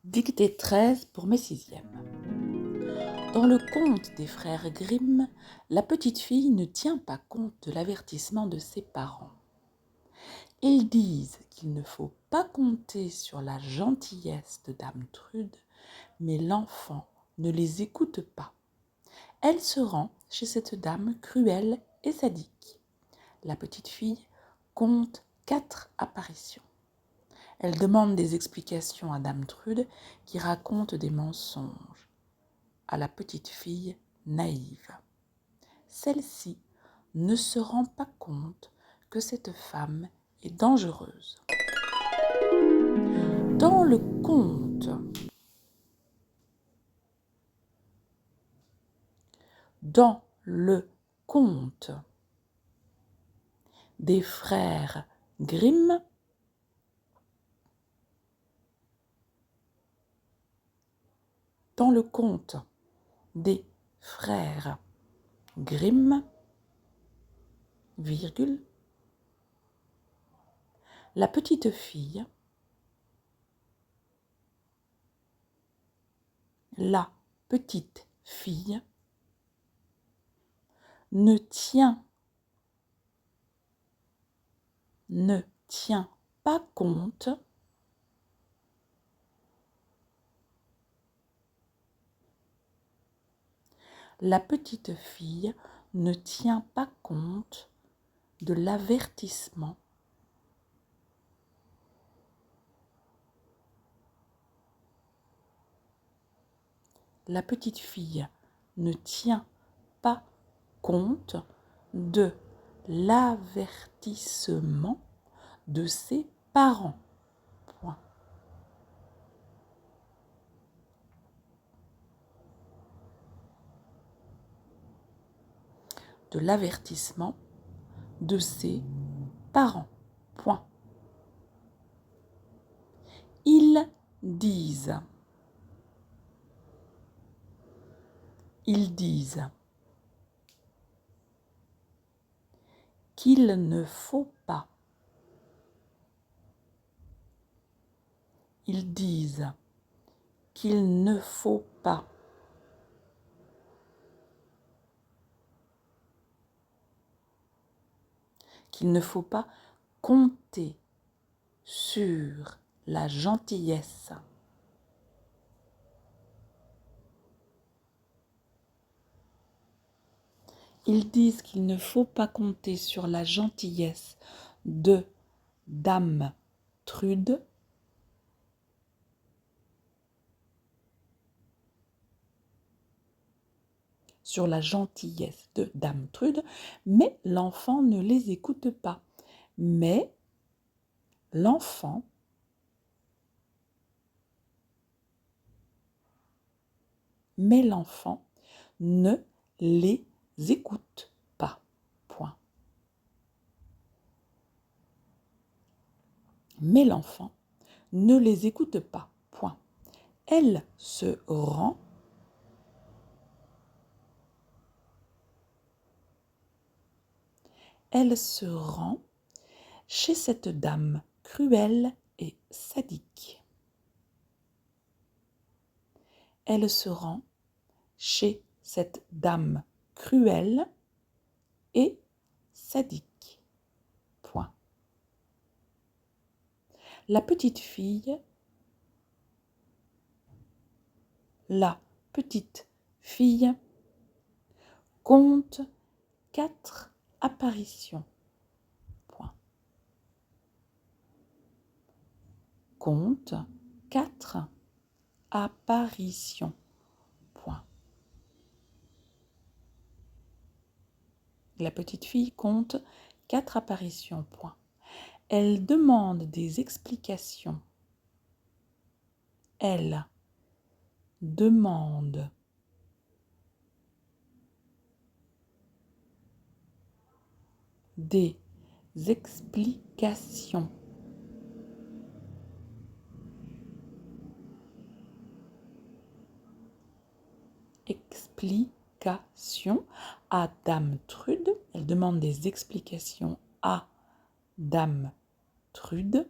Dictée 13 pour mes sixièmes. Dans le conte des frères Grimm, la petite fille ne tient pas compte de l'avertissement de ses parents. Ils disent qu'il ne faut pas compter sur la gentillesse de Dame Trude, mais l'enfant ne les écoute pas. Elle se rend chez cette dame cruelle et sadique. La petite fille compte 4 apparitions. Elle demande des explications à Dame Trude qui raconte des mensonges à la petite fille naïve. Celle-ci ne se rend pas compte que cette femme est dangereuse. Dans le conte des frères Grimm, dans le conte des frères Grimm, virgule, la petite fille ne tient pas compte La petite fille ne tient pas compte de l'avertissement. La petite fille ne tient pas compte de l'avertissement de ses parents. Point. De l'avertissement de ses parents. Point. Ils disent qu'il ne faut pas. Ils disent qu'il ne faut pas. Qu'il ne faut pas compter sur la gentillesse. Ils disent qu'il ne faut pas compter sur la gentillesse de Dame Trude, mais l'enfant ne les écoute pas. Mais l'enfant ne les écoute pas. Point. Mais l'enfant ne les écoute pas. Point. Elle se rend chez cette dame cruelle et sadique. Elle se rend chez cette dame cruelle et sadique. Point. La petite fille compte 4 apparitions. Point. Compte 4 apparitions. Point. La petite fille compte 4 apparitions. Point. Elle demande des explications. Elle demande des explications. À Dame Trude. Elle demande des explications à Dame Trude.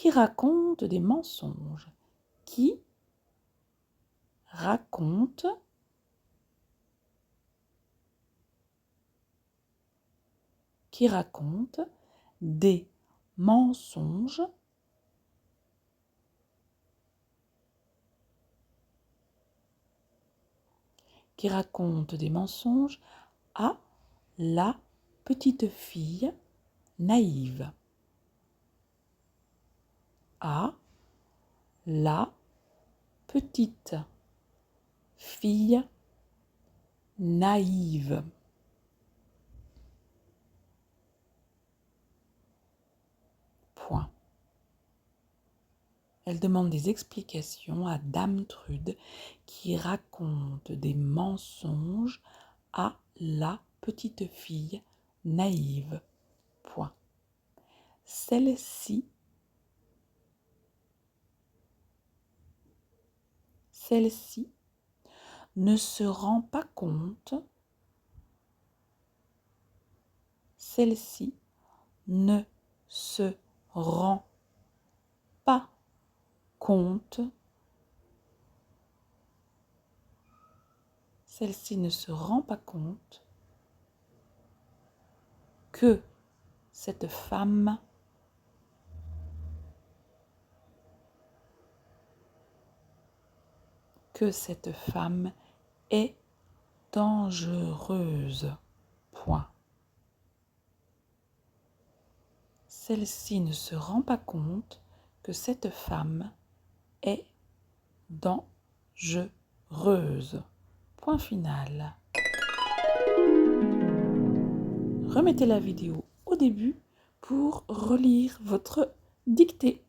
qui raconte des mensonges. Qui raconte des mensonges à la petite fille naïve. À la petite fille naïve. Point. Elle demande des explications à Dame Trude qui raconte des mensonges à la petite fille naïve. Point. Celle-ci ne se rend pas compte. Celle-ci ne se rend pas compte. Celle-ci ne se rend pas compte que cette femme est dangereuse. Point. Celle-ci ne se rend pas compte que cette femme est dangereuse. Point final. Remettez la vidéo au début pour relire votre dictée.